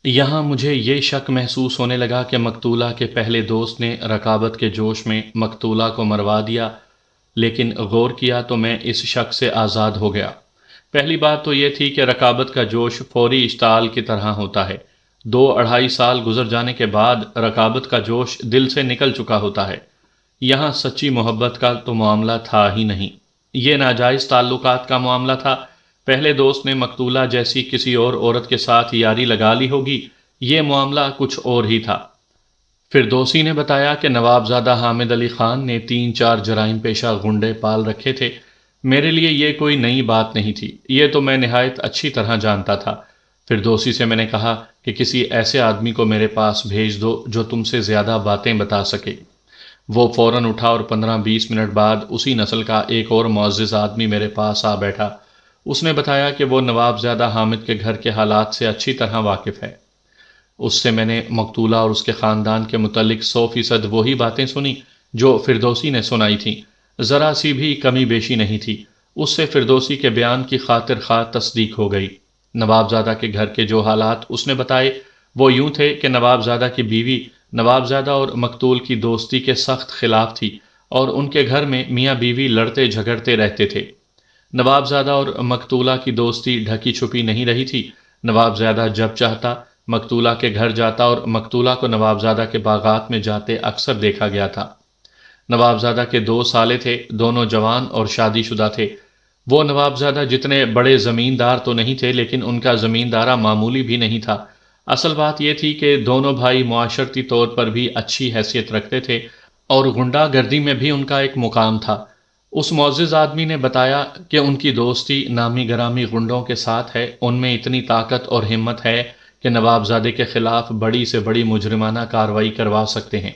یہاں مجھے یہ شک محسوس ہونے لگا کہ مقتولہ کے پہلے دوست نے رقابت کے جوش میں مقتولہ کو مروا دیا، لیکن غور کیا تو میں اس شک سے آزاد ہو گیا۔ پہلی بات تو یہ تھی کہ رقابت کا جوش فوری اشتعال کی طرح ہوتا ہے۔ 2 ڈھائی سال گزر جانے کے بعد رقابت کا جوش دل سے نکل چکا ہوتا ہے۔ یہاں سچی محبت کا تو معاملہ تھا ہی نہیں، یہ ناجائز تعلقات کا معاملہ تھا۔ پہلے دوست نے مقتولہ جیسی کسی اور عورت کے ساتھ یاری لگا لی ہوگی، یہ معاملہ کچھ اور ہی تھا۔ فردوسی نے بتایا کہ نوابزادہ حامد علی خان نے 3 4 جرائم پیشہ غنڈے پال رکھے تھے۔ میرے لیے یہ کوئی نئی بات نہیں تھی، یہ تو میں نہایت اچھی طرح جانتا تھا۔ فردوسی سے میں نے کہا کہ کسی ایسے آدمی کو میرے پاس بھیج دو جو تم سے زیادہ باتیں بتا سکے۔ وہ فوراً اٹھا اور 15 20 منٹ بعد اسی نسل کا ایک اور معزز آدمی میرے پاس آ بیٹھا۔ اس نے بتایا کہ وہ نوابزادہ حامد کے گھر کے حالات سے اچھی طرح واقف ہے۔ اس سے میں نے مقتولہ اور اس کے خاندان کے متعلق 100% وہی باتیں سنی جو فردوسی نے سنائی تھیں، ذرا سی بھی کمی بیشی نہیں تھی۔ اس سے فردوسی کے بیان کی خاطر خواہ تصدیق ہو گئی۔ نوابزادہ کے گھر کے جو حالات اس نے بتائے وہ یوں تھے کہ نوابزادہ کی بیوی نوابزادہ اور مقتول کی دوستی کے سخت خلاف تھی، اور ان کے گھر میں میاں بیوی لڑتے جھگڑتے رہتے تھے۔ نوابزادہ اور مقتولہ کی دوستی ڈھکی چھپی نہیں رہی تھی۔ نوابزادہ جب چاہتا مقتولہ کے گھر جاتا اور مقتولہ کو نوابزادہ کے باغات میں جاتے اکثر دیکھا گیا تھا۔ نوابزادہ کے 2 سالے تھے، دونوں جوان اور شادی شدہ تھے۔ وہ نوابزادہ جتنے بڑے زمیندار تو نہیں تھے، لیکن ان کا زمیندارہ معمولی بھی نہیں تھا۔ اصل بات یہ تھی کہ دونوں بھائی معاشرتی طور پر بھی اچھی حیثیت رکھتے تھے، اور غنڈہ گردی میں بھی ان کا ایک مقام تھا۔ اس معزز آدمی نے بتایا کہ ان کی دوستی نامی گرامی غنڈوں کے ساتھ ہے، ان میں اتنی طاقت اور ہمت ہے کہ نوابزادے کے خلاف بڑی سے بڑی مجرمانہ کارروائی کروا سکتے ہیں۔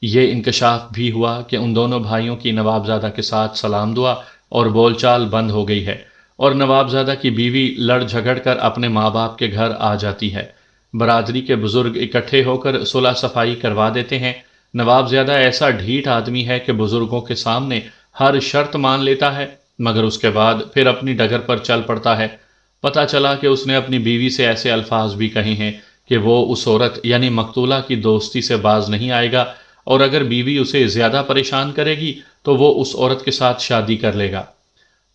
یہ انکشاف بھی ہوا کہ ان دونوں بھائیوں کی نوابزادہ کے ساتھ سلام دعا اور بول چال بند ہو گئی ہے، اور نوابزادہ کی بیوی لڑ جھگڑ کر اپنے ماں باپ کے گھر آ جاتی ہے۔ برادری کے بزرگ اکٹھے ہو کر صلح صفائی کروا دیتے ہیں۔ نوابزادہ ایسا ڈھیٹ آدمی ہے کہ بزرگوں کے سامنے ہر شرط مان لیتا ہے، مگر اس کے بعد پھر اپنی ڈگر پر چل پڑتا ہے۔ پتہ چلا کہ اس نے اپنی بیوی سے ایسے الفاظ بھی کہے ہیں کہ وہ اس عورت یعنی مقتولہ کی دوستی سے باز نہیں آئے گا، اور اگر بیوی اسے زیادہ پریشان کرے گی تو وہ اس عورت کے ساتھ شادی کر لے گا۔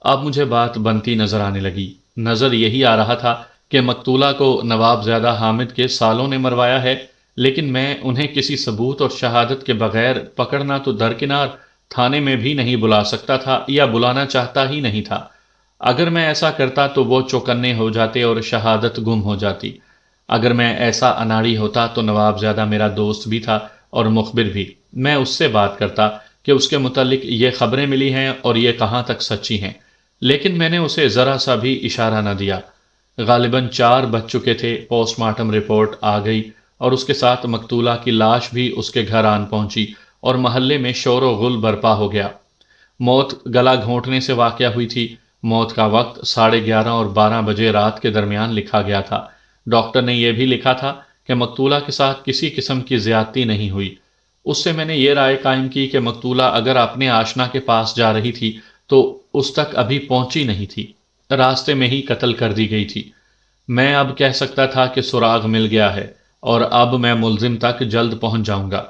اب مجھے بات بنتی نظر آنے لگی۔ نظر یہی آ رہا تھا کہ مقتولہ کو نوابزادہ حامد کے سالوں نے مروایا ہے، لیکن میں انہیں کسی ثبوت اور شہادت کے بغیر پکڑنا تو درکنار، تھانے میں بھی نہیں بلا سکتا تھا یا بلانا چاہتا ہی نہیں تھا۔ اگر میں ایسا کرتا تو وہ چوکنے ہو جاتے اور شہادت گم ہو جاتی۔ اگر میں ایسا اناڑی ہوتا تو نوابزادہ میرا دوست بھی تھا اور مخبر بھی، میں اس سے بات کرتا کہ اس کے متعلق یہ خبریں ملی ہیں اور یہ کہاں تک سچی ہیں، لیکن میں نے اسے ذرا سا بھی اشارہ نہ دیا۔ غالباً 4 بج چکے تھے، پوسٹ مارٹم رپورٹ آ گئی اور اس کے ساتھ مقتولہ کی لاش بھی اس کے گھر آن پہنچی، اور محلے میں شور و غل برپا ہو گیا۔ موت گلا گھونٹنے سے واقع ہوئی تھی۔ موت کا وقت 11:30 اور 12 بجے رات کے درمیان لکھا گیا تھا۔ ڈاکٹر نے یہ بھی لکھا تھا کہ مقتولہ کے ساتھ کسی قسم کی زیادتی نہیں ہوئی۔ اس سے میں نے یہ رائے قائم کی کہ مقتولہ اگر اپنے آشنا کے پاس جا رہی تھی تو اس تک ابھی پہنچی نہیں تھی، راستے میں ہی قتل کر دی گئی تھی۔ میں اب کہہ سکتا تھا کہ سراغ مل گیا ہے اور اب میں ملزم تک جلد پہنچ جاؤں گا۔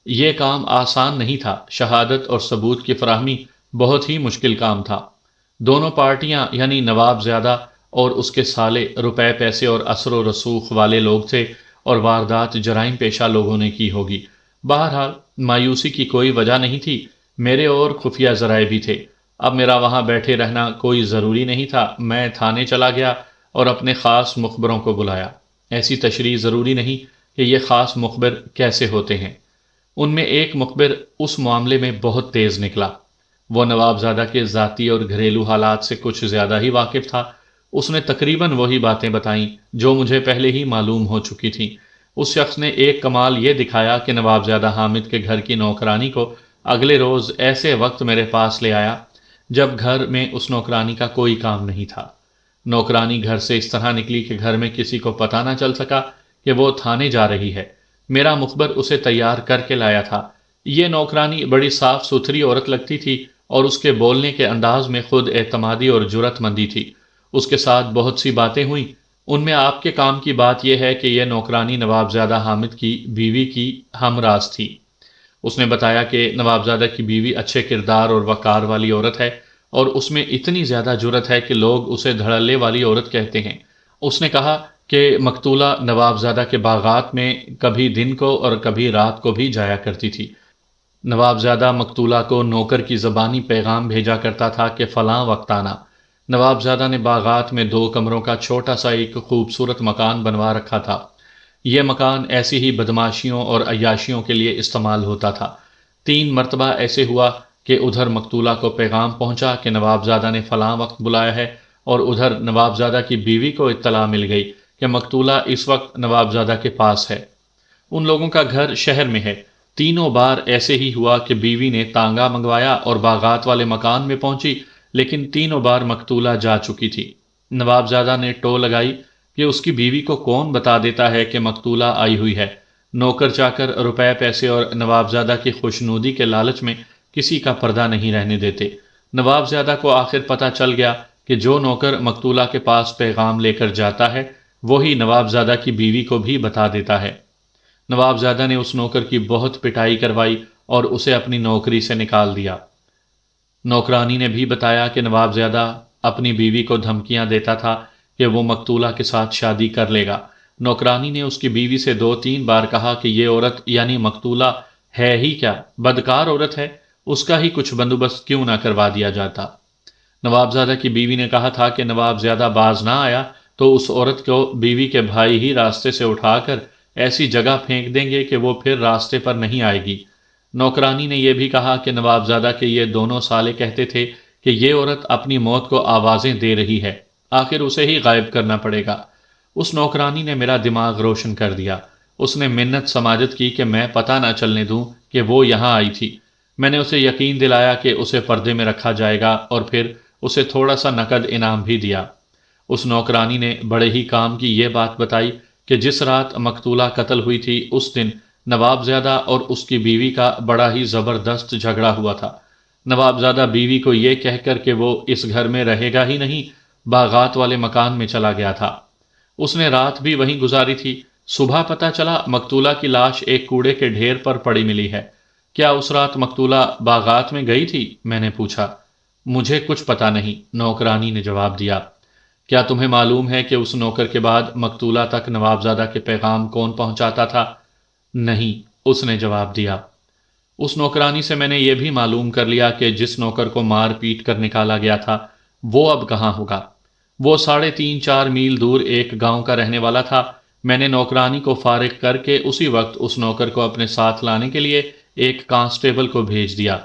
یہ کام آسان نہیں تھا، شہادت اور ثبوت کی فراہمی بہت ہی مشکل کام تھا۔ دونوں پارٹیاں یعنی نوابزادہ اور اس کے سالے روپے پیسے اور اثر و رسوخ والے لوگ تھے، اور واردات جرائم پیشہ لوگوں نے کی ہوگی۔ بہرحال مایوسی کی کوئی وجہ نہیں تھی، میرے اور خفیہ ذرائع بھی تھے۔ اب میرا وہاں بیٹھے رہنا کوئی ضروری نہیں تھا۔ میں تھانے چلا گیا اور اپنے خاص مخبروں کو بلایا۔ ایسی تشریح ضروری نہیں کہ یہ خاص مخبر کیسے ہوتے ہیں۔ ان میں ایک مخبر اس معاملے میں بہت تیز نکلا۔ وہ نوابزادہ کے ذاتی اور گھریلو حالات سے کچھ زیادہ ہی واقف تھا۔ اس نے تقریباً وہی باتیں بتائیں جو مجھے پہلے ہی معلوم ہو چکی تھیں۔ اس شخص نے ایک کمال یہ دکھایا کہ نوابزادہ حامد کے گھر کی نوکرانی کو اگلے روز ایسے وقت میرے پاس لے آیا جب گھر میں اس نوکرانی کا کوئی کام نہیں تھا۔ نوکرانی گھر سے اس طرح نکلی کہ گھر میں کسی کو پتہ نہ چل سکا کہ وہ تھانے جا رہی ہے۔ میرا مخبر اسے تیار کر کے لایا تھا۔ یہ نوکرانی بڑی صاف ستھری عورت لگتی تھی، اور اس کے بولنے کے انداز میں خود اعتمادی اور جرات مندی تھی۔ اس کے ساتھ بہت سی باتیں ہوئیں۔ ان میں آپ کے کام کی بات یہ ہے کہ یہ نوکرانی نوابزادہ حامد کی بیوی کی ہم راز تھی۔ اس نے بتایا کہ نوابزادہ کی بیوی اچھے کردار اور وقار والی عورت ہے اور اس میں اتنی زیادہ جرت ہے کہ لوگ اسے دھڑلے والی عورت کہتے ہیں۔ اس نے کہا کہ مقتولہ نوابزادہ کے باغات میں کبھی دن کو اور کبھی رات کو بھی جایا کرتی تھی۔ نوابزادہ مقتولہ کو نوکر کی زبانی پیغام بھیجا کرتا تھا کہ فلاں وقت آنا۔ نوابزادہ نے باغات میں 2 کمروں کا چھوٹا سا ایک خوبصورت مکان بنوا رکھا تھا۔ یہ مکان ایسی ہی بدماشیوں اور عیاشیوں کے لیے استعمال ہوتا تھا۔ 3 مرتبہ ایسے ہوا کہ ادھر مقتولہ کو پیغام پہنچا کہ نوابزادہ نے فلاں وقت بلایا ہے، اور ادھر نوابزادہ کی بیوی کو اطلاع مل گئی کہ مقتولہ اس وقت نوابزادہ کے پاس ہے۔ ان لوگوں کا گھر شہر میں ہے۔ تینوں بار ایسے ہی ہوا کہ بیوی نے تانگا منگوایا اور باغات والے مکان میں پہنچی، لیکن تینوں بار مقتولہ جا چکی تھی۔ نوابزادہ نے ٹو لگائی کہ اس کی بیوی کو کون بتا دیتا ہے کہ مقتولہ آئی ہوئی ہے۔ نوکر چاکر روپے پیسے اور نوابزادہ کی خوشنودی کے لالچ میں کسی کا پردہ نہیں رہنے دیتے۔ نوابزادہ کو آخر پتہ چل گیا کہ جو نوکر مقتولہ کے پاس پیغام لے کر جاتا ہے وہی نوابزادہ کی بیوی کو بھی بتا دیتا ہے۔ نوابزادہ نے اس نوکر کی بہت پٹائی کروائی اور اسے اپنی نوکری سے نکال دیا۔ نوکرانی نے بھی بتایا کہ نوابزادہ اپنی بیوی کو دھمکیاں دیتا تھا کہ وہ مقتولہ کے ساتھ شادی کر لے گا۔ نوکرانی نے اس کی بیوی سے 2-3 بار کہا کہ یہ عورت یعنی مقتولہ ہے ہی کیا، بدکار عورت ہے، اس کا ہی کچھ بندوبست کیوں نہ کروا دیا جاتا۔ نوابزادہ کی بیوی نے کہا تھا کہ نوابزادہ باز نہ آیا تو اس عورت کو بیوی کے بھائی ہی راستے سے اٹھا کر ایسی جگہ پھینک دیں گے کہ وہ پھر راستے پر نہیں آئے گی۔ نوکرانی نے یہ بھی کہا کہ نوابزادہ کے یہ دونوں سالے کہتے تھے کہ یہ عورت اپنی موت کو آوازیں دے رہی ہے، آخر اسے ہی غائب کرنا پڑے گا۔ اس نوکرانی نے میرا دماغ روشن کر دیا۔ اس نے منت سماجت کی کہ میں پتہ نہ چلنے دوں کہ وہ یہاں آئی تھی۔ میں نے اسے یقین دلایا کہ اسے پردے میں رکھا جائے گا اور پھر اسے تھوڑا سا نقد انعام بھی دیا۔ اس نوکرانی نے بڑے ہی کام کی یہ بات بتائی کہ جس رات مقتولہ قتل ہوئی تھی اس دن نوابزادہ اور اس کی بیوی کا بڑا ہی زبردست جھگڑا ہوا تھا۔ نوابزادہ بیوی کو یہ کہہ کر کہ وہ اس گھر میں رہے گا ہی نہیں، باغات والے مکان میں چلا گیا تھا۔ اس نے رات بھی وہیں گزاری تھی۔ صبح پتہ چلا مقتولہ کی لاش ایک کوڑے کے ڈھیر پر پڑی ملی ہے۔ کیا اس رات مقتولہ باغات میں گئی تھی؟ میں نے پوچھا۔ مجھے کچھ پتہ نہیں، نوکرانی نے جواب دیا۔ کیا تمہیں معلوم ہے کہ اس نوکر کے بعد مقتولہ تک نوابزادہ کے پیغام کون پہنچاتا تھا؟ نہیں، اس نے جواب دیا۔ اس نوکرانی سے میں نے یہ بھی معلوم کر لیا کہ جس نوکر کو مار پیٹ کر نکالا گیا تھا وہ اب کہاں ہوگا۔ وہ 3.5-4 میل دور ایک گاؤں کا رہنے والا تھا۔ میں نے نوکرانی کو فارغ کر کے اسی وقت اس نوکر کو اپنے ساتھ لانے کے لیے ایک کانسٹیبل کو بھیج دیا۔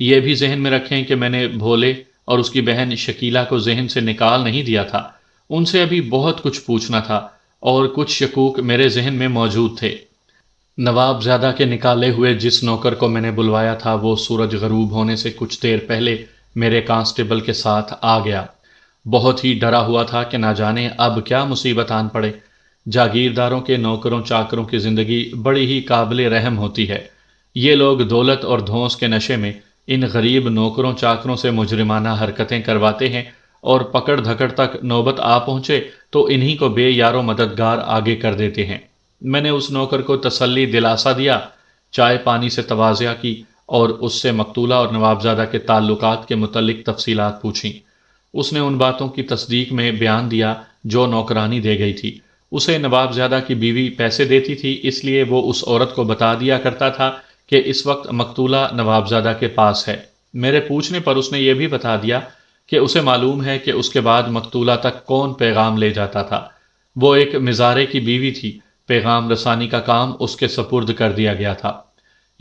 یہ بھی ذہن میں رکھیں کہ میں نے بھولے اور اس کی بہن شکیلہ کو ذہن سے نکال نہیں دیا تھا۔ ان سے ابھی بہت کچھ پوچھنا تھا اور کچھ شکوک میرے ذہن میں موجود تھے۔ نوابزادہ کے نکالے ہوئے جس نوکر کو میں نے بلوایا تھا وہ سورج غروب ہونے سے کچھ دیر پہلے میرے کانسٹیبل کے ساتھ آ گیا۔ بہت ہی ڈرا ہوا تھا کہ نہ جانے اب کیا مصیبت آن پڑے۔ جاگیرداروں کے نوکروں چاکروں کی زندگی بڑی ہی قابل رحم ہوتی ہے۔ یہ لوگ دولت اور دھونس کے نشے میں ان غریب نوکروں چاکروں سے مجرمانہ حرکتیں کرواتے ہیں، اور پکڑ دھکڑ تک نوبت آ پہنچے تو انہی کو بے یار و مددگار آگے کر دیتے ہیں۔ میں نے اس نوکر کو تسلی دلاسا دیا، چائے پانی سے تواضع کی اور اس سے مقتولہ اور نوابزادہ کے تعلقات کے متعلق تفصیلات پوچھیں۔ اس نے ان باتوں کی تصدیق میں بیان دیا جو نوکرانی دے گئی تھی۔ اسے نوابزادہ کی بیوی پیسے دیتی تھی، اس لیے وہ اس عورت کو بتا دیا کرتا تھا کہ اس وقت مقتولہ نوابزادہ کے پاس ہے۔ میرے پوچھنے پر اس نے یہ بھی بتا دیا کہ اسے معلوم ہے کہ اس کے بعد مقتولہ تک کون پیغام لے جاتا تھا۔ وہ ایک مزارے کی بیوی تھی، پیغام رسانی کا کام اس کے سپرد کر دیا گیا تھا۔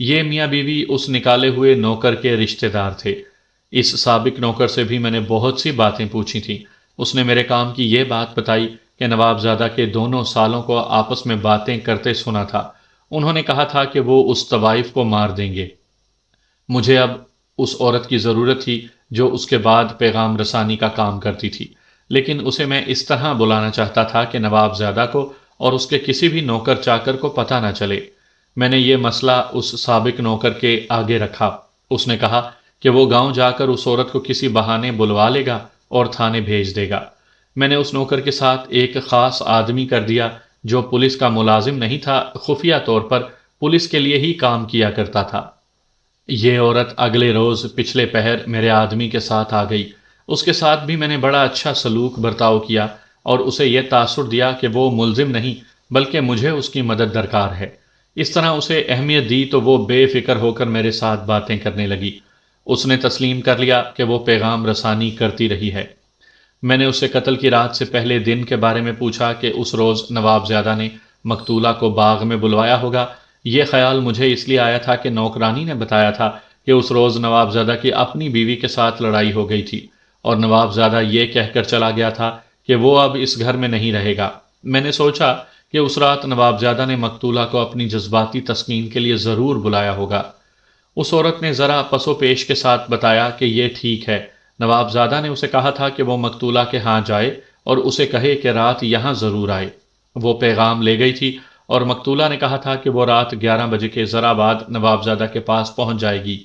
یہ میاں بیوی اس نکالے ہوئے نوکر کے رشتہ دار تھے۔ اس سابق نوکر سے بھی میں نے بہت سی باتیں پوچھی تھیں۔ اس نے میرے کام کی یہ بات بتائی کہ نوابزادہ کے دونوں سالوں کو آپس میں باتیں کرتے سنا تھا۔ انہوں نے کہا تھا کہ وہ اس طوائف کو مار دیں گے۔ مجھے اب اس عورت کی ضرورت تھی جو اس کے بعد پیغام رسانی کا کام کرتی تھی، لیکن اسے میں اس طرح بلانا چاہتا تھا کہ نوابزادہ کو اور اس کے کسی بھی نوکر چاکر کو پتہ نہ چلے۔ میں نے یہ مسئلہ اس سابق نوکر کے آگے رکھا۔ اس نے کہا کہ وہ گاؤں جا کر اس عورت کو کسی بہانے بلوا لے گا اور تھانے بھیج دے گا۔ میں نے اس نوکر کے ساتھ ایک خاص آدمی کر دیا جو پولیس کا ملازم نہیں تھا، خفیہ طور پر پولیس کے لیے ہی کام کیا کرتا تھا۔ یہ عورت اگلے روز پچھلے پہر میرے آدمی کے ساتھ آ گئی۔ اس کے ساتھ بھی میں نے بڑا اچھا سلوک برتاؤ کیا اور اسے یہ تاثر دیا کہ وہ ملزم نہیں بلکہ مجھے اس کی مدد درکار ہے۔ اس طرح اسے اہمیت دی تو وہ بے فکر ہو کر میرے ساتھ باتیں کرنے لگی۔ اس نے تسلیم کر لیا کہ وہ پیغام رسانی کرتی رہی ہے۔ میں نے اس سے قتل کی رات سے پہلے دن کے بارے میں پوچھا کہ اس روز نواب زیادہ نے مقتولہ کو باغ میں بلوایا ہوگا۔ یہ خیال مجھے اس لیے آیا تھا کہ نوکرانی نے بتایا تھا کہ اس روز نواب زیادہ کی اپنی بیوی کے ساتھ لڑائی ہو گئی تھی اور نواب زیادہ یہ کہہ کر چلا گیا تھا کہ وہ اب اس گھر میں نہیں رہے گا۔ میں نے سوچا کہ اس رات نواب زیادہ نے مقتولہ کو اپنی جذباتی تسکین کے لیے ضرور بلایا ہوگا۔ اس عورت نے ذرا پس و پیش کے ساتھ بتایا کہ یہ ٹھیک ہے، نواب زادہ نے اسے کہا تھا کہ وہ مقتولہ کے ہاں جائے اور اسے کہے کہ رات یہاں ضرور آئے۔ وہ پیغام لے گئی تھی اور مقتولہ نے کہا تھا کہ وہ رات 11 بجے کے ذرا بعد نواب زادہ کے پاس پہنچ جائے گی۔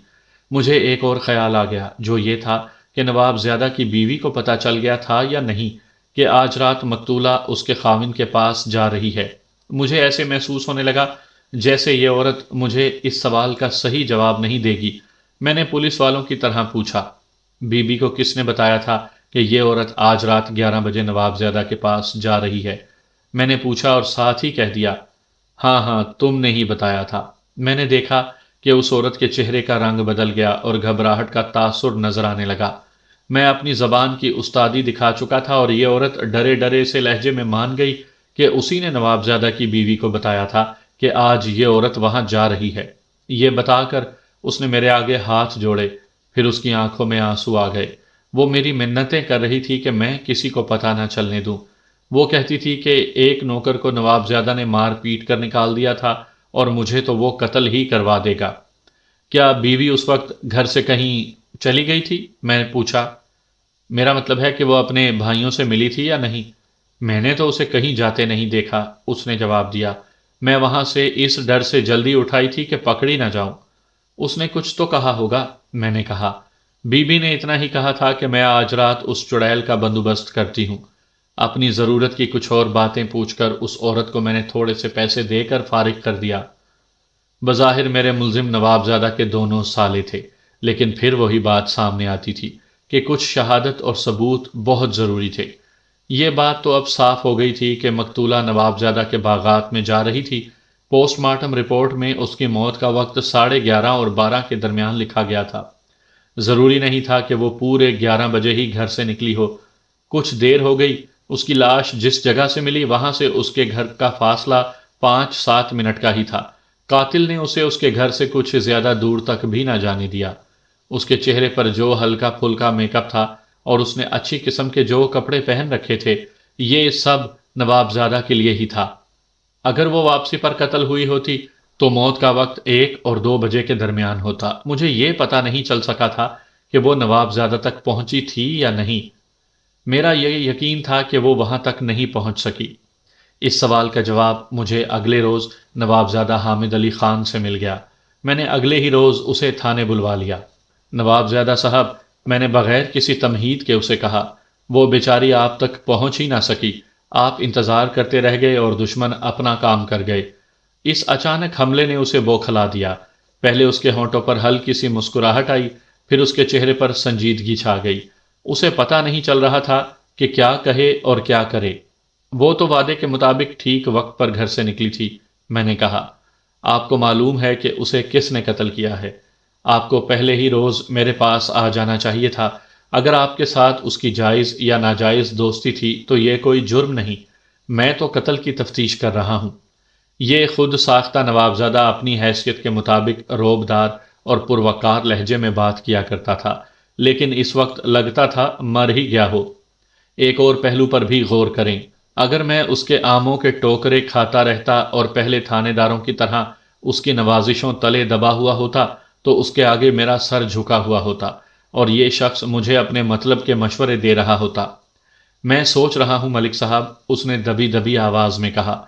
مجھے ایک اور خیال آ گیا، جو یہ تھا کہ نواب زیادہ کی بیوی کو پتہ چل گیا تھا یا نہیں کہ آج رات مقتولہ اس کے خاوند کے پاس جا رہی ہے۔ مجھے ایسے محسوس ہونے لگا جیسے یہ عورت مجھے اس سوال کا صحیح جواب نہیں دے گی۔ میں نے پولیس والوں کی طرح پوچھا، بی بی کو کس نے بتایا تھا کہ یہ عورت آج رات 11 بجے نواب زیادہ کے پاس جا رہی ہے؟ میں نے پوچھا اور ساتھ ہی کہہ دیا، ہاں ہاں تم نے ہی بتایا تھا۔ میں نے دیکھا کہ اس عورت کے چہرے کا رنگ بدل گیا اور گھبراہٹ کا تاثر نظر آنے لگا۔ میں اپنی زبان کی استادی دکھا چکا تھا اور یہ عورت ڈرے ڈرے سے لہجے میں مان گئی کہ اسی نے نواب زیادہ کی بیوی کو بتایا تھا کہ آج یہ عورت وہاں جا رہی ہے۔ یہ بتا کر اس نے میرے آگے ہاتھ جوڑے، پھر اس کی آنکھوں میں آنسو آ گئے۔ وہ میری منتیں کر رہی تھی کہ میں کسی کو پتہ نہ چلنے دوں۔ وہ کہتی تھی کہ ایک نوکر کو نواب زیادہ نے مار پیٹ کر نکال دیا تھا اور مجھے تو وہ قتل ہی کروا دے گا۔ کیا بیوی اس وقت گھر سے کہیں چلی گئی تھی؟ میں نے پوچھا۔ میرا مطلب ہے کہ وہ اپنے بھائیوں سے ملی تھی یا نہیں؟ میں نے تو اسے کہیں جاتے نہیں دیکھا، اس نے جواب دیا۔ میں وہاں سے اس ڈر سے جلدی اٹھائی تھی کہ پکڑی نہ جاؤں۔ اس نے کچھ تو کہا ہوگا، میں نے کہا۔ بی بی نے اتنا ہی کہا تھا کہ میں آج رات اس چڑیل کا بندوبست کرتی ہوں۔ اپنی ضرورت کی کچھ اور باتیں پوچھ کر اس عورت کو میں نے تھوڑے سے پیسے دے کر فارغ کر دیا۔ بظاہر میرے ملزم نواب زادہ کے دونوں سالے تھے، لیکن پھر وہی بات سامنے آتی تھی کہ کچھ شہادت اور ثبوت بہت ضروری تھے۔ یہ بات تو اب صاف ہو گئی تھی کہ مقتولہ نواب زادہ کے باغات میں جا رہی تھی۔ پوسٹ مارٹم رپورٹ میں اس کی موت کا وقت 11:30 اور 12 کے درمیان لکھا گیا تھا۔ ضروری نہیں تھا کہ وہ پورے 11 بجے ہی گھر سے نکلی ہو۔ کچھ دیر ہو گئی، اس کی لاش جس جگہ سے ملی وہاں سے اس کے گھر کا فاصلہ 5-7 منٹ کا ہی تھا۔ قاتل نے اسے اس کے گھر سے کچھ زیادہ دور تک بھی نہ جانے دیا۔ اس کے چہرے پر جو ہلکا پھلکا میک اپ تھا اور اس نے اچھی قسم کے جو کپڑے پہن رکھے تھے، یہ سب نواب زادہ کے لیے ہی تھا۔ اگر وہ واپسی پر قتل ہوئی ہوتی تو موت کا وقت 1 اور 2 بجے کے درمیان ہوتا۔ مجھے یہ پتہ نہیں چل سکا تھا کہ وہ نواب زادہ تک پہنچی تھی یا نہیں۔ میرا یہ یقین تھا کہ وہ وہاں تک نہیں پہنچ سکی۔ اس سوال کا جواب مجھے اگلے روز نواب زادہ حامد علی خان سے مل گیا۔ میں نے اگلے ہی روز اسے تھانے بلوا لیا۔ نواب زادہ صاحب، میں نے بغیر کسی تمہید کے اسے کہا، وہ بیچاری آپ تک پہنچ ہی نہ سکی۔ آپ انتظار کرتے رہ گئے اور دشمن اپنا کام کر گئے۔ اس اچانک حملے نے اسے بوکھلا دیا۔ پہلے اس کے ہونٹوں پر ہلکی سی مسکراہٹ آئی، پھر اس کے چہرے پر سنجیدگی چھا گئی۔ اسے پتہ نہیں چل رہا تھا کہ کیا کہے اور کیا کرے۔ وہ تو وعدے کے مطابق ٹھیک وقت پر گھر سے نکلی تھی۔ میں نے کہا، آپ کو معلوم ہے کہ اسے کس نے قتل کیا ہے؟ آپ کو پہلے ہی روز میرے پاس آ جانا چاہیے تھا۔ اگر آپ کے ساتھ اس کی جائز یا ناجائز دوستی تھی تو یہ کوئی جرم نہیں۔ میں تو قتل کی تفتیش کر رہا ہوں۔ یہ خود ساختہ نواب زادہ اپنی حیثیت کے مطابق روبدار اور پروقار لہجے میں بات کیا کرتا تھا، لیکن اس وقت لگتا تھا مر ہی گیا ہو۔ ایک اور پہلو پر بھی غور کریں۔ اگر میں اس کے آموں کے ٹوکرے کھاتا رہتا اور پہلے تھانے داروں کی طرح اس کی نوازشوں تلے دبا ہوا ہوتا تو اس کے آگے میرا سر جھکا ہوا ہوتا اور یہ شخص مجھے اپنے مطلب کے مشورے دے رہا ہوتا۔ میں سوچ رہا ہوں ملک صاحب، اس نے دبی دبی آواز میں کہا۔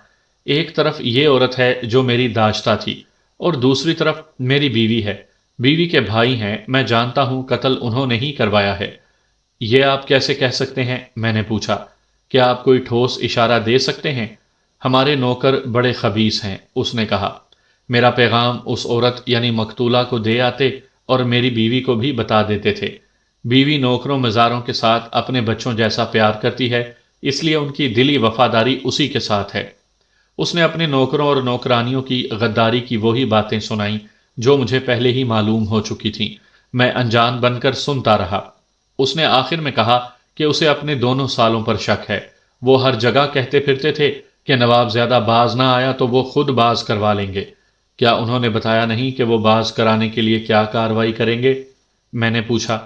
ایک طرف یہ عورت ہے جو میری داشتہ تھی اور دوسری طرف میری بیوی ہے۔ بیوی کے بھائی ہیں، میں جانتا ہوں قتل انہوں نے ہی کروایا ہے۔ یہ آپ کیسے کہہ سکتے ہیں؟ میں نے پوچھا۔ کیا آپ کوئی ٹھوس اشارہ دے سکتے ہیں؟ ہمارے نوکر بڑے خبیث ہیں، اس نے کہا۔ میرا پیغام اس عورت یعنی مقتولہ کو دے آتے اور میری بیوی کو بھی بتا دیتے تھے۔ بیوی نوکروں مزاروں کے ساتھ اپنے بچوں جیسا پیار کرتی ہے، اس لیے ان کی دلی وفاداری اسی کے ساتھ ہے۔ اس نے اپنے نوکروں اور نوکرانیوں کی غداری کی وہی باتیں سنائیں جو مجھے پہلے ہی معلوم ہو چکی تھیں۔ میں انجان بن کر سنتا رہا۔ اس نے آخر میں کہا کہ اسے اپنے دونوں سالوں پر شک ہے۔ وہ ہر جگہ کہتے پھرتے تھے کہ نواب زیادہ باز نہ آیا تو وہ خود باز کروا لیں گے۔ کیا انہوں نے بتایا نہیں کہ وہ باز کرانے کے لیے کیا کارروائی کریں گے؟ میں نے پوچھا۔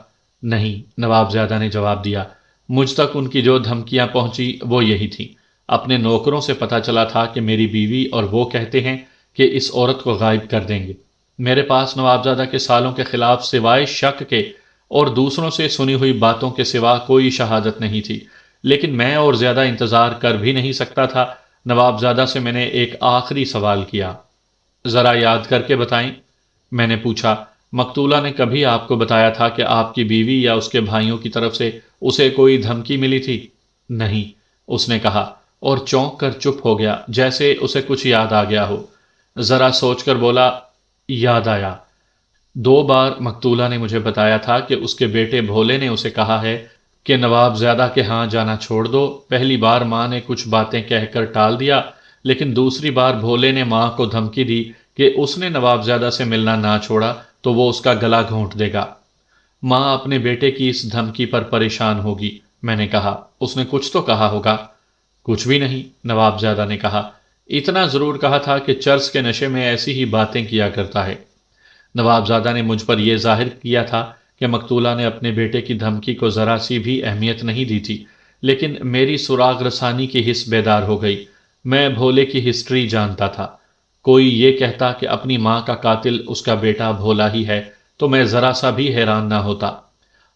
نہیں، نواب زیادہ نے جواب دیا۔ مجھ تک ان کی جو دھمکیاں پہنچی وہ یہی تھیں۔ اپنے نوکروں سے پتہ چلا تھا کہ میری بیوی اور وہ کہتے ہیں کہ اس عورت کو غائب کر دیں گے۔ میرے پاس نوابزادہ کے سالوں کے خلاف سوائے شک کے اور دوسروں سے سنی ہوئی باتوں کے سوا کوئی شہادت نہیں تھی، لیکن میں اور زیادہ انتظار کر بھی نہیں سکتا تھا۔ نوابزادہ سے میں نے ایک آخری سوال کیا۔ ذرا یاد کر کے بتائیں، میں نے پوچھا۔ مقتولہ نے کبھی آپ کو بتایا تھا کہ آپ کی بیوی یا اس کے بھائیوں کی طرف سے اسے کوئی دھمکی ملی تھی؟ نہیں، اس نے کہا اور چونک کر چپ ہو گیا، جیسے اسے کچھ یاد آ گیا ہو۔ ذرا سوچ کر بولا، یاد آیا۔ 2 بار مقتولہ نے مجھے بتایا تھا کہ اس کے بیٹے بھولے نے اسے کہا ہے کہ نواب زیادہ کے ہاں جانا چھوڑ دو۔ پہلی بار ماں نے کچھ باتیں کہہ کر ٹال دیا، لیکن دوسری بار بھولے نے ماں کو دھمکی دی کہ اس نے نواب زیادہ سے ملنا نہ چھوڑا تو وہ اس کا گلا گھونٹ دے گا۔ ماں اپنے بیٹے کی اس دھمکی پر پریشان ہوگی، میں نے کہا۔ اس نے کچھ تو کہا ہوگا۔ کچھ بھی نہیں، نواب زیادہ نے کہا۔ اتنا ضرور کہا تھا کہ چرس کے نشے میں ایسی ہی باتیں کیا کرتا ہے۔ نواب زادہ نے مجھ پر یہ ظاہر کیا تھا کہ مقتولہ نے اپنے بیٹے کی دھمکی کو ذرا سی بھی اہمیت نہیں دی تھی، لیکن میری سراغ رسانی کی حس بیدار ہو گئی۔ میں بھولے کی ہسٹری جانتا تھا۔ کوئی یہ کہتا کہ اپنی ماں کا قاتل اس کا بیٹا بھولا ہی ہے تو میں ذرا سا بھی حیران نہ ہوتا۔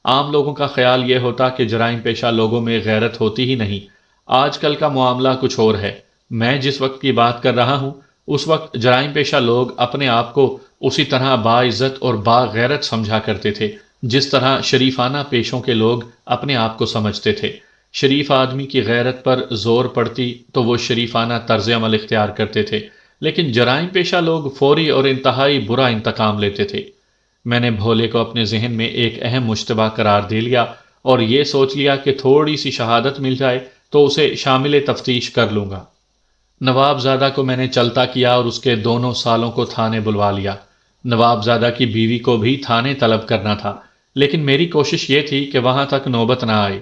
عام لوگوں کا خیال یہ ہوتا کہ جرائم پیشہ لوگوں میں غیرت ہوتی ہی نہیں۔ آج کل کا معاملہ کچھ اور ہے۔ میں جس وقت کی بات کر رہا ہوں اس وقت جرائم پیشہ لوگ اپنے آپ کو اسی طرح باعزت اور باغیرت سمجھا کرتے تھے جس طرح شریفانہ پیشوں کے لوگ اپنے آپ کو سمجھتے تھے۔ شریف آدمی کی غیرت پر زور پڑتی تو وہ شریفانہ طرز عمل اختیار کرتے تھے، لیکن جرائم پیشہ لوگ فوری اور انتہائی برا انتقام لیتے تھے۔ میں نے بھولے کو اپنے ذہن میں ایک اہم مشتبہ قرار دے لیا اور یہ سوچ لیا کہ تھوڑی سی شہادت مل جائے تو اسے شامل تفتیش کر لوں گا۔ نواب زادہ کو میں نے چلتا کیا اور اس کے دونوں سالوں کو تھانے بلوا لیا۔ نواب زادہ کی بیوی کو بھی تھانے طلب کرنا تھا، لیکن میری کوشش یہ تھی کہ وہاں تک نوبت نہ آئے۔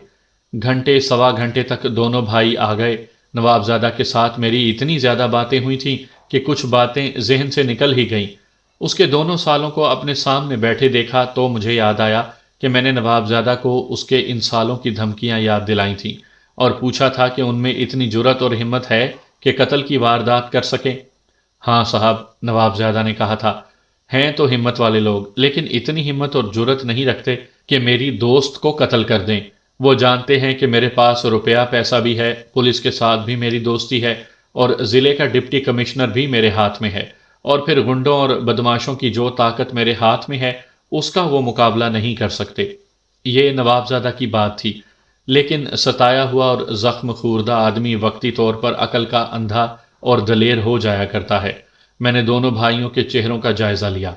گھنٹے سوا گھنٹے تک دونوں بھائی آ گئے۔ نواب زادہ کے ساتھ میری اتنی زیادہ باتیں ہوئی تھیں کہ کچھ باتیں ذہن سے نکل ہی گئیں۔ اس کے دونوں سالوں کو اپنے سامنے بیٹھے دیکھا تو مجھے یاد آیا کہ میں نے نواب زادہ کو اس کے ان سالوں کی دھمکیاں یاد دلائی تھیں اور پوچھا تھا کہ ان میں اتنی جرت اور ہمت ہے کہ قتل کی واردات کر سکیں۔ ہاں صاحب، نواب زیادہ نے کہا تھا، ہیں تو ہمت والے لوگ، لیکن اتنی ہمت اور جرت نہیں رکھتے کہ میری دوست کو قتل کر دیں۔ وہ جانتے ہیں کہ میرے پاس روپیہ پیسہ بھی ہے، پولیس کے ساتھ بھی میری دوستی ہے اور ضلع کا ڈپٹی کمشنر بھی میرے ہاتھ میں ہے، اور پھر گنڈوں اور بدماشوں کی جو طاقت میرے ہاتھ میں ہے اس کا وہ مقابلہ نہیں کر سکتے۔ یہ نواب زادہ کی بات تھی، لیکن ستایا ہوا اور زخم خوردہ آدمی وقتی طور پر عقل کا اندھا اور دلیر ہو جایا کرتا ہے۔ میں نے دونوں بھائیوں کے چہروں کا جائزہ لیا۔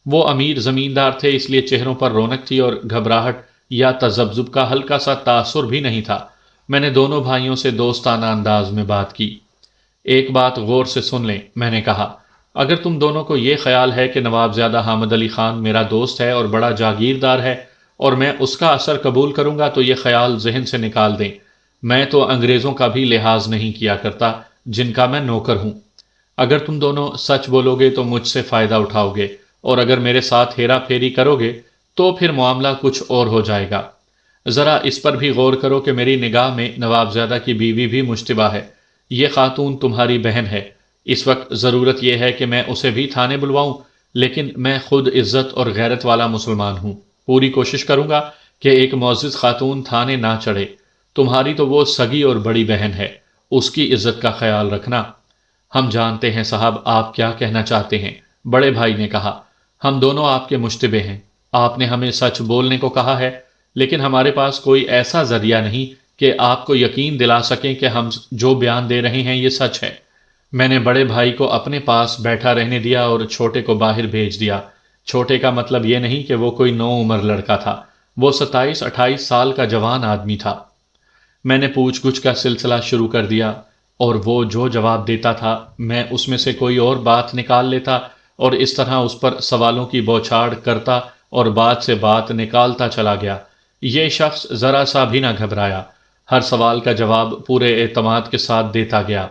وہ امیر زمیندار تھے، اس لیے چہروں پر رونق تھی اور گھبراہٹ یا تذبذب کا ہلکا سا تاثر بھی نہیں تھا۔ میں نے دونوں بھائیوں سے دوستانہ انداز میں بات کی۔ ایک بات غور سے سن لیں، میں نے کہا، اگر تم دونوں کو یہ خیال ہے کہ نواب زیادہ حامد علی خان میرا دوست ہے اور بڑا جاگیردار ہے اور میں اس کا اثر قبول کروں گا تو یہ خیال ذہن سے نکال دیں۔ میں تو انگریزوں کا بھی لحاظ نہیں کیا کرتا جن کا میں نوکر ہوں۔ اگر تم دونوں سچ بولو گے تو مجھ سے فائدہ اٹھاؤ گے، اور اگر میرے ساتھ ہیرا پھیری کرو گے تو پھر معاملہ کچھ اور ہو جائے گا۔ ذرا اس پر بھی غور کرو کہ میری نگاہ میں نواب زیادہ کی بیوی بھی مشتبہ ہے۔ یہ خاتون تمہاری بہن ہے۔ اس وقت ضرورت یہ ہے کہ میں اسے بھی تھانے بلواؤں، لیکن میں خود عزت اور غیرت والا مسلمان ہوں۔ پوری کوشش کروں گا کہ ایک معزز خاتون تھانے نہ چڑھے۔ تمہاری تو وہ سگی اور بڑی بہن ہے، اس کی عزت کا خیال رکھنا۔ ہم جانتے ہیں صاحب آپ کیا کہنا چاہتے ہیں، بڑے بھائی نے کہا۔ ہم دونوں آپ کے مشتبہ ہیں۔ آپ نے ہمیں سچ بولنے کو کہا ہے، لیکن ہمارے پاس کوئی ایسا ذریعہ نہیں کہ آپ کو یقین دلا سکیں کہ ہم جو بیان دے رہے ہیں یہ سچ ہے۔ میں نے بڑے بھائی کو اپنے پاس بیٹھا رہنے دیا اور چھوٹے کو باہر بھیج دیا۔ چھوٹے کا مطلب یہ نہیں کہ وہ کوئی نو عمر لڑکا تھا، وہ 27-28 سال کا جوان آدمی تھا۔ میں نے پوچھ گچھ کا سلسلہ شروع کر دیا اور وہ جو جواب دیتا تھا میں اس میں سے کوئی اور بات نکال لیتا اور اس طرح اس پر سوالوں کی بوچھاڑ کرتا اور بات سے بات نکالتا چلا گیا۔ یہ شخص ذرا سا بھی نہ گھبرایا، ہر سوال کا جواب پورے اعتماد کے ساتھ دیتا گیا۔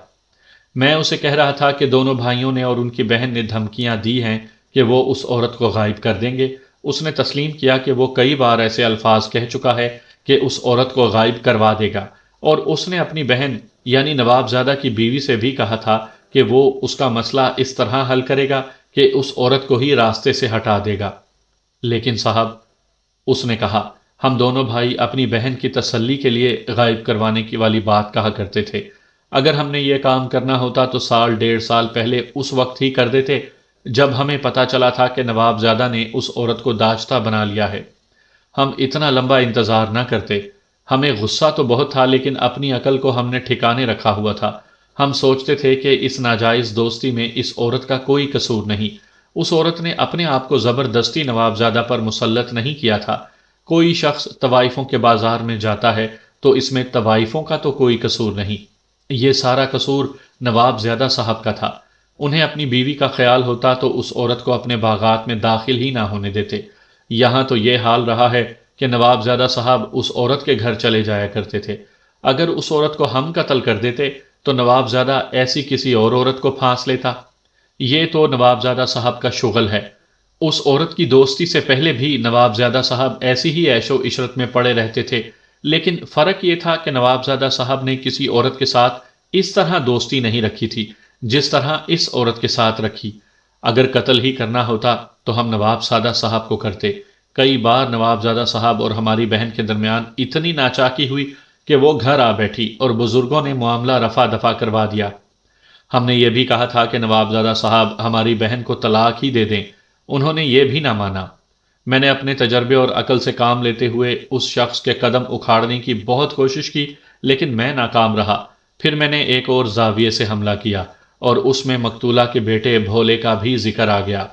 میں اسے کہہ رہا تھا کہ دونوں بھائیوں نے اور ان کی بہن نے دھمکیاں دی ہیں کہ وہ اس عورت کو غائب کر دیں گے۔ اس نے تسلیم کیا کہ وہ کئی بار ایسے الفاظ کہہ چکا ہے کہ اس عورت کو غائب کروا دے گا، اور اس نے اپنی بہن یعنی نواب زادہ کی بیوی سے بھی کہا تھا کہ وہ اس کا مسئلہ اس طرح حل کرے گا کہ اس عورت کو ہی راستے سے ہٹا دے گا۔ لیکن صاحب، اس نے کہا، ہم دونوں بھائی اپنی بہن کی تسلی کے لیے غائب کروانے کی والی بات کہا کرتے تھے۔ اگر ہم نے یہ کام کرنا ہوتا تو 1.5 سال پہلے اس وقت ہی کر دیتے جب ہمیں پتا چلا تھا کہ نواب زادہ نے اس عورت کو داشتہ بنا لیا ہے۔ ہم اتنا لمبا انتظار نہ کرتے۔ ہمیں غصہ تو بہت تھا لیکن اپنی عقل کو ہم نے ٹھکانے رکھا ہوا تھا۔ ہم سوچتے تھے کہ اس ناجائز دوستی میں اس عورت کا کوئی قصور نہیں۔ اس عورت نے اپنے آپ کو زبردستی نواب زادہ پر مسلط نہیں کیا تھا۔ کوئی شخص طوائفوں کے بازار میں جاتا ہے تو اس میں طوائفوں کا تو کوئی قصور نہیں، یہ سارا قصور نواب زیادہ صاحب کا تھا۔ انہیں اپنی بیوی کا خیال ہوتا تو اس عورت کو اپنے باغات میں داخل ہی نہ ہونے دیتے۔ یہاں تو یہ حال رہا ہے کہ نواب زیادہ صاحب اس عورت کے گھر چلے جایا کرتے تھے۔ اگر اس عورت کو ہم قتل کر دیتے تو نواب زادہ ایسی کسی اور عورت کو پھانس لیتا۔ یہ تو نواب زادہ صاحب کا شغل ہے۔ اس عورت کی دوستی سے پہلے بھی نواب زادہ صاحب ایسی ہی عیش و عشرت میں پڑے رہتے تھے، لیکن فرق یہ تھا کہ نواب زادہ صاحب نے کسی عورت کے ساتھ اس طرح دوستی نہیں رکھی تھی جس طرح اس عورت کے ساتھ رکھی۔ اگر قتل ہی کرنا ہوتا تو ہم نواب زادہ صاحب کو کرتے۔ کئی بار نواب زادہ صاحب اور ہماری بہن کے درمیان اتنی ناچاکی ہوئی کہ وہ گھر آ بیٹھی اور بزرگوں نے معاملہ رفع دفع کروا دیا۔ ہم نے یہ بھی کہا تھا کہ نواب زادہ صاحب ہماری بہن کو طلاق ہی دے دیں، انہوں نے یہ بھی نہ مانا۔ میں نے اپنے تجربے اور عقل سے کام لیتے ہوئے اس شخص کے قدم اکھاڑنے کی بہت کوشش کی لیکن میں ناکام رہا۔ پھر میں نے ایک اور زاویے سے حملہ کیا اور اس میں مقتولہ کے بیٹے بھولے کا بھی ذکر آ گیا۔